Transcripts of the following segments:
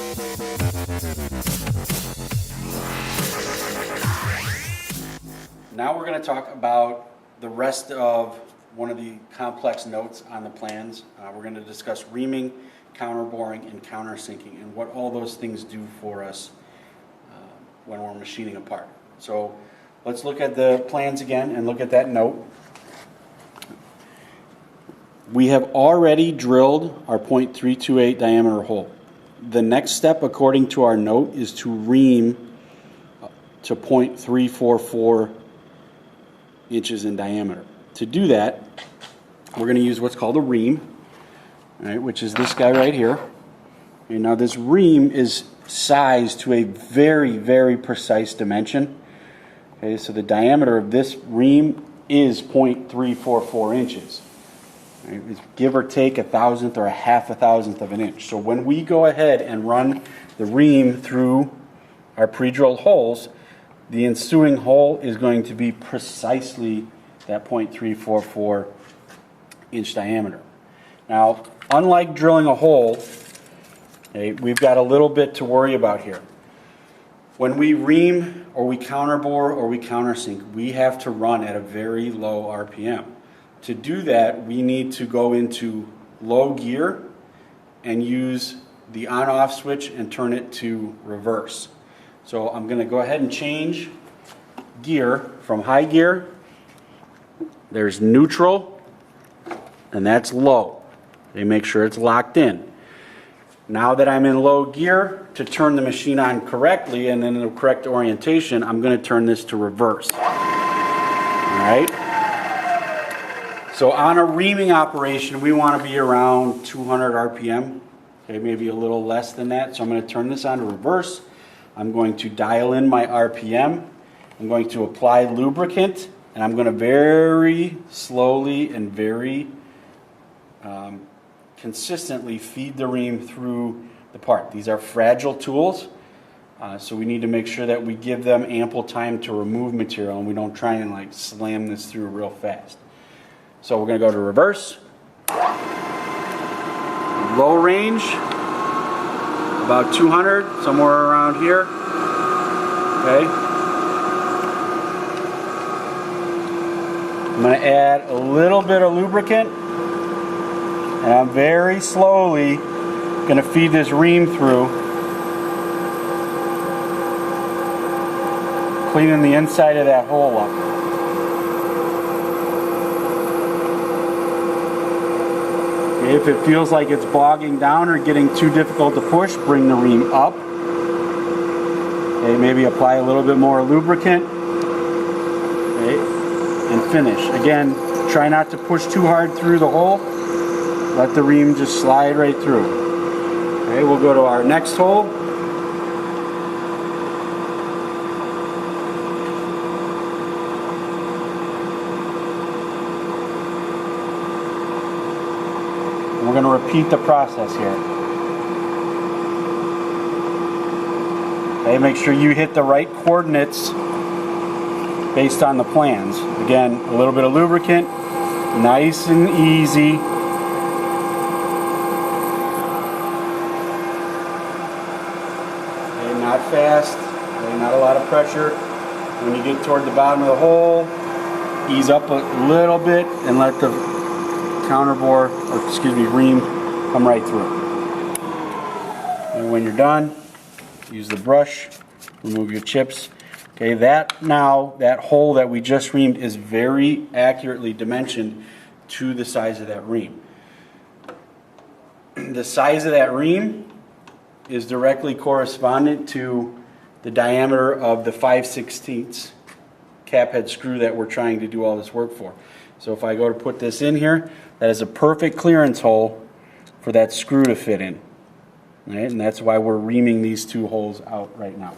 Now we're going to talk about the rest of one of the complex notes on the plans. We're going to discuss reaming, counterboring, and countersinking, and what all those things do for us when we're machining a part. So let's look at the plans again and look at that note. We have already drilled our .328 diameter hole. The next step, according to our note, is to ream to .344 inches in diameter. To do that, we're going to use what's called a ream, right, which is this guy right here. Okay, now this ream is sized to a very, very precise dimension. Okay, so the diameter of this ream is .344 inches. Right, it's give or take a thousandth or a half a thousandth of an inch. So when we go ahead and run the ream through our pre-drilled holes, the ensuing hole is going to be precisely that .344 inch diameter. Now, unlike drilling a hole, okay, we've got a little bit to worry about here. When we ream or we counterbore or we countersink, we have to run at a very low RPM. To do that, we need to go into low gear and use the on-off switch and turn it to reverse. So I'm going to go ahead and change gear from high gear. There's neutral, and that's low. Okay, make sure it's locked in. Now that I'm in low gear, to turn the machine on correctly and in the correct orientation, I'm going to turn this to reverse. All right? So on a reaming operation, we want to be around 200 RPM, okay, maybe a little less than that. So I'm going to turn this on to reverse. I'm going to dial in my RPM. I'm going to apply lubricant, and I'm going to very slowly and very consistently feed the ream through the part. These are fragile tools, so we need to make sure that we give them ample time to remove material and we don't try and like slam this through real fast. So we're going to go to reverse, low range, about 200, somewhere around here. Okay. I'm going to add a little bit of lubricant, and I'm very slowly going to feed this ream through, cleaning the inside of that hole up. Okay, if it feels like it's bogging down or getting too difficult to push, bring the ream up. Okay, maybe apply a little bit more lubricant. Okay, and finish. Again, try not to push too hard through the hole. Let the ream just slide right through. Okay, we'll go to our next hole. And we're going to repeat the process here. Okay, make sure you hit the right coordinates based on the plans. Again, a little bit of lubricant, nice and easy. Not fast, not a lot of pressure. When you get toward the bottom of the hole, ease up a little bit and let the ream come right through. And when you're done, use the brush, remove your chips. Okay, that hole that we just reamed is very accurately dimensioned to the size of that ream. The size of that ream is directly correspondent to the diameter of the 5/16 cap head screw that we're trying to do all this work for. So if I go to put this in here, that is a perfect clearance hole for that screw to fit in. Right? And that's why we're reaming these two holes out right now.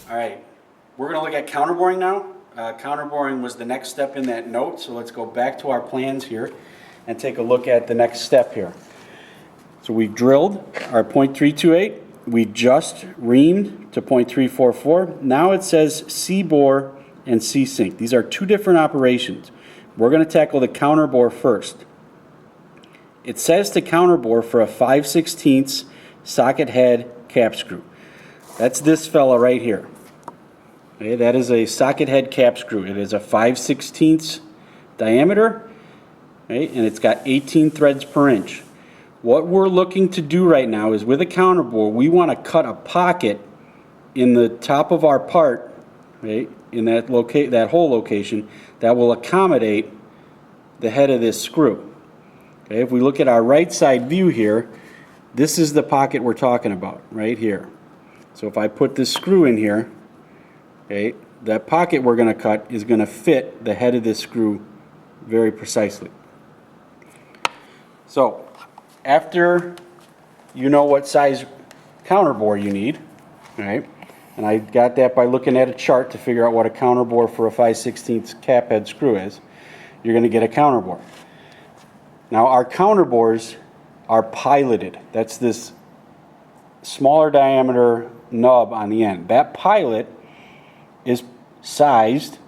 All right, we're going to look at counterboring now. Counterboring was the next step in that note, so let's go back to our plans here and take a look at the next step here. So we've drilled our .328, we just reamed to .344. Now it says C-bore and C-sink. These are two different operations. We're going to tackle the counterbore first. It says to counterbore for a 5/16 socket head cap screw. That's this fella right here. Okay, that is a socket head cap screw. It is a 5/16 diameter, okay, and it's got 18 threads per inch. What we're looking to do right now is with a counterbore, we want to cut a pocket in the top of our part, right, in that hole location that will accommodate the head of this screw. Okay, if we look at our right side view here, this is the pocket we're talking about right here. So if I put this screw in here, okay, that pocket we're going to cut is going to fit the head of this screw very precisely. So after you know what size counterbore you need, right, and I got that by looking at a chart to figure out what a counterbore for a 5/16 cap head screw is, you're going to get a counterbore. Now our counterbores are piloted. That's this smaller diameter nub on the end. That pilot is sized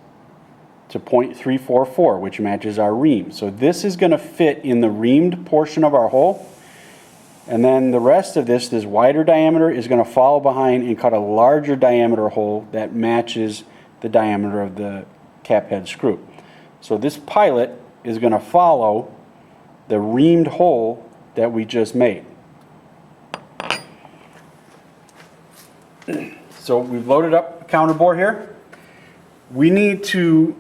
to 0.344, which matches our ream. So this is going to fit in the reamed portion of our hole, and then the rest of this wider diameter, is going to follow behind and cut a larger diameter hole that matches the diameter of the cap head screw. So this pilot is going to follow the reamed hole that we just made. So we've loaded up a counterbore here. We need to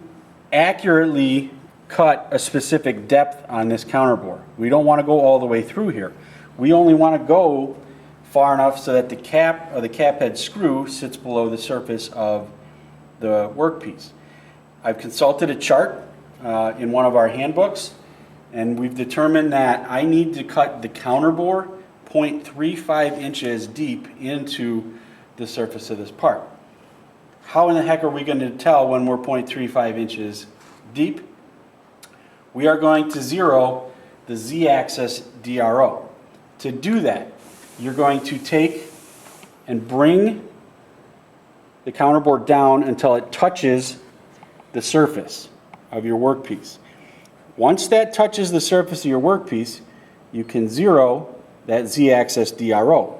accurately cut a specific depth on this counterbore. We don't want to go all the way through here. We only want to go far enough so that the cap or the cap head screw sits below the surface of the workpiece. I've consulted a chart in one of our handbooks, and we've determined that I need to cut the counterbore 0.35 inches deep into the surface of this part. How in the heck are we going to tell when we're 0.35 inches deep? We are going to zero the Z-axis DRO. To do that, you're going to take and bring the counterbore down until it touches the surface of your workpiece. Once that touches the surface of your workpiece, you can zero that Z-axis DRO.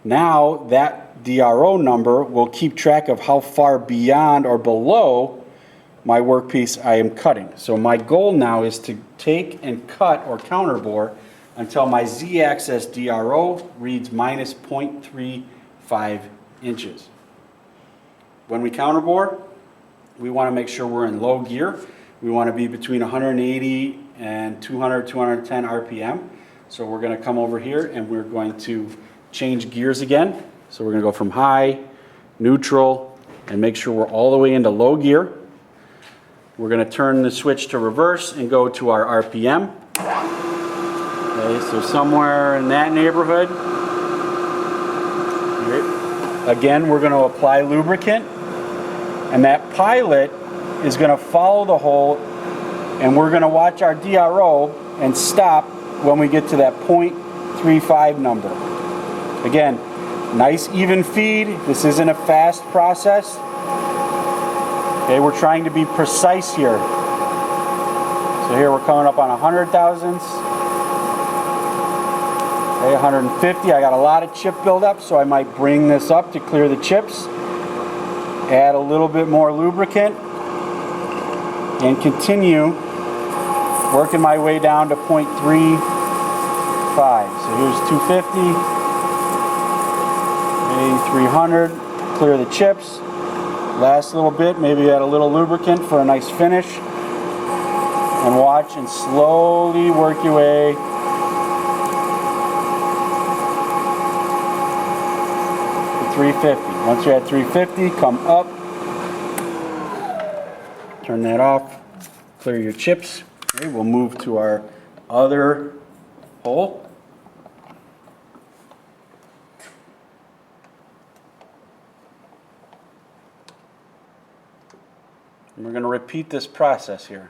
Now that DRO number will keep track of how far beyond or below my workpiece I am cutting. So my goal now is to take and cut or counterbore until my Z-axis DRO reads minus 0.35 inches. When we counterbore, we want to make sure we're in low gear. We want to be between 180 and 200, 210 RPM. So we're going to come over here and we're going to change gears again. So we're going to go from high, neutral, and make sure we're all the way into low gear. We're going to turn the switch to reverse and go to our RPM. Okay, so somewhere in that neighborhood. Again, we're going to apply lubricant, and that pilot is going to follow the hole, and we're going to watch our DRO and stop when we get to that 0.35 number. Again, nice even feed. This isn't a fast process. Okay, we're trying to be precise here. So here we're coming up on 100 thousandths. Okay, 150. I got a lot of chip buildup, so I might bring this up to clear the chips. Add a little bit more lubricant and continue working my way down to 0.35. So here's 250, maybe 300. Clear the chips. Last little bit, maybe add a little lubricant for a nice finish. And watch and slowly work your way to 350. Once you're at 350, come up. Turn that off. Clear your chips. Okay, we'll move to our other hole. And we're going to repeat this process here.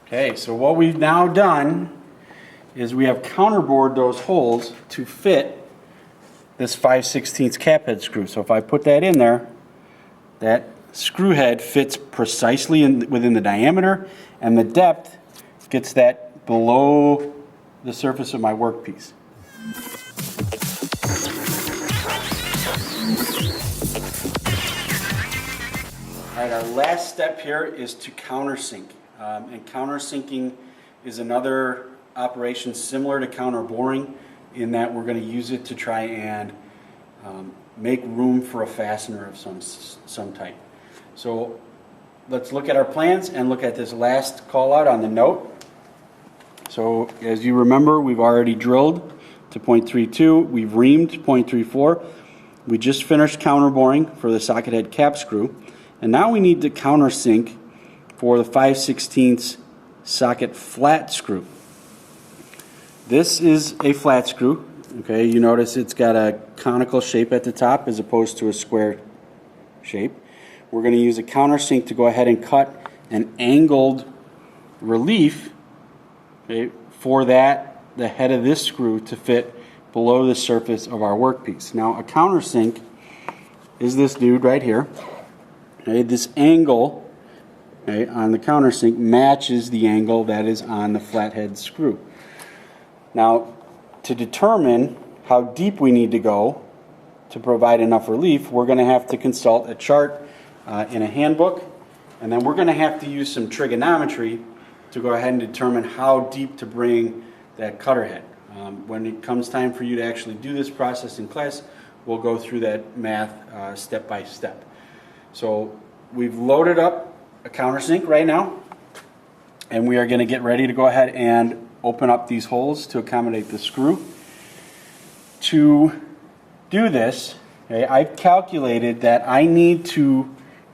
Okay, so what we've now done is we have counterbored those holes to fit this 5/16 cap head screw. So if I put that in there, that screw head fits precisely within the diameter, and the depth gets that below the surface of my workpiece. All right, our last step here is to countersink. And countersinking is another operation similar to counterboring in that we're going to use it to try and make room for a fastener of some type. So let's look at our plans and look at this last call out on the note. So as you remember, we've already drilled to 0.32, we've reamed 0.34, we just finished counterboring for the socket head cap screw, and now we need to countersink for the 5/16 socket flat screw. This is a flat screw. Okay, you notice it's got a conical shape at the top as opposed to a square shape. We're going to use a countersink to go ahead and cut an angled relief, okay, for that, the head of this screw to fit below the surface of our workpiece. Now a countersink is this dude right here. Okay, this angle, okay, on the countersink matches the angle that is on the flathead screw. Now, to determine how deep we need to go to provide enough relief, we're going to have to consult a chart in a handbook, and then we're going to have to use some trigonometry to go ahead and determine how deep to bring that cutter head. When it comes time for you to actually do this process in class, we'll go through that math step by step. So we've loaded up a countersink right now, and we are going to get ready to go ahead and open up these holes to accommodate the screw. To do this, okay, I've calculated that I need to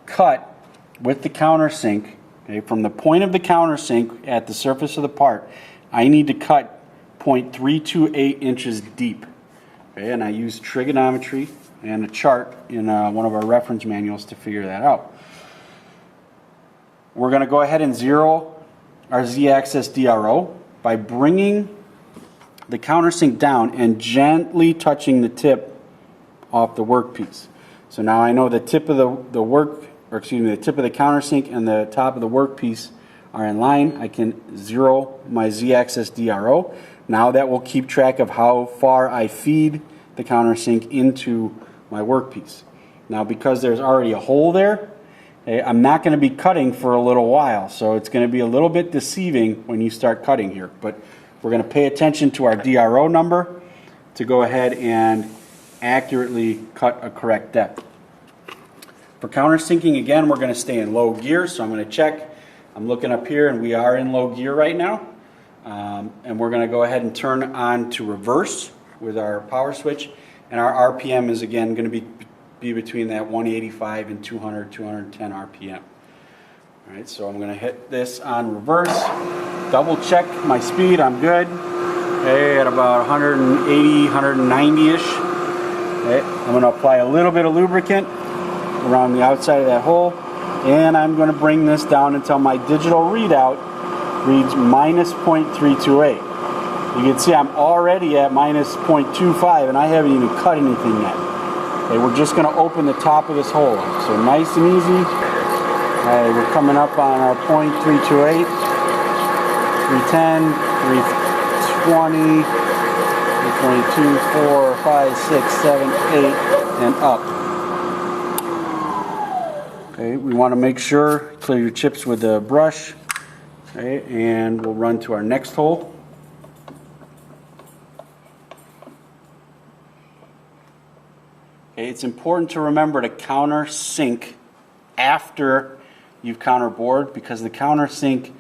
cut with the countersink, okay, from the point of the countersink at the surface of the part, I need to cut 0.328 inches deep. Okay, and I use trigonometry and a chart in one of our reference manuals to figure that out. We're going to go ahead and zero our z-axis DRO by bringing the countersink down and gently touching the tip off the workpiece. So now I know the tip of the tip of the countersink and the top of the workpiece are in line. I can zero my z-axis DRO. Now that will keep track of how far I feed the countersink into my workpiece. Now because there's already a hole there, I'm not going to be cutting for a little while, so it's going to be a little bit deceiving when you start cutting here. But we're going to pay attention to our DRO number to go ahead and accurately cut a correct depth. For countersinking, again, we're going to stay in low gear, so I'm going to check. I'm looking up here, and we are in low gear right now. And we're going to go ahead and turn on to reverse with our power switch, and our RPM is again going to be between that 185 and 200, 210 RPM. All right, so I'm going to hit this on reverse, double check my speed, I'm good. Okay, at about 180, 190-ish. Okay, I'm going to apply a little bit of lubricant around the outside of that hole, and I'm going to bring this down until my digital readout reads minus 0.328. You can see I'm already at minus 0.25, and I haven't even cut anything yet. Okay, we're just going to open the top of this hole up. So nice and easy. Alright, we're coming up on our 0.328, 310, 320, 322, 4, 5, 6, 7, 8, and up. Okay, we want to make sure, clear your chips with the brush. Okay, and we'll run to our next hole. Okay, it's important to remember to countersink after you've counterbored, because the countersink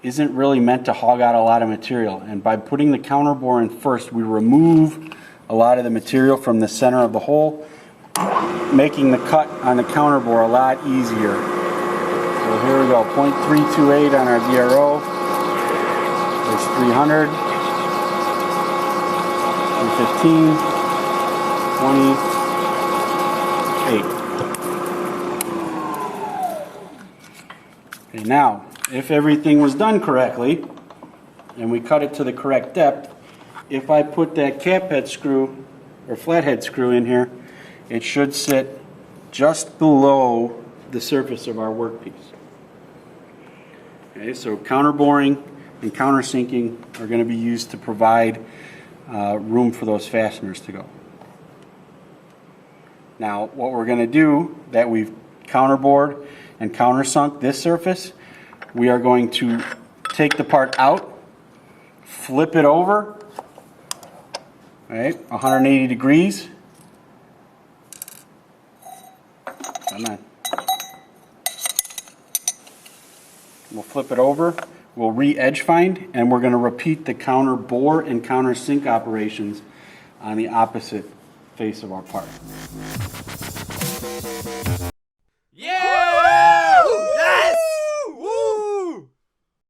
isn't really meant to hog out a lot of material. And by putting the counterbore in first, we remove a lot of the material from the center of the hole, making the cut on the counterbore a lot easier. So here we go, 0.328 on our VRO. There's 300, 315, 28. Okay, now, if everything was done correctly, and we cut it to the correct depth, if I put that cap head screw or flathead screw in here, it should sit just below the surface of our workpiece. Okay, so counterboring and countersinking are going to be used to provide room for those fasteners to go. Now, what we're going to do, that we've counterbored and countersunk this surface, we are going to take the part out, flip it over, right, 180 degrees. Come on. We'll flip it over, we'll re-edge find, and we're going to repeat the counter bore and countersink operations on the opposite face of our part.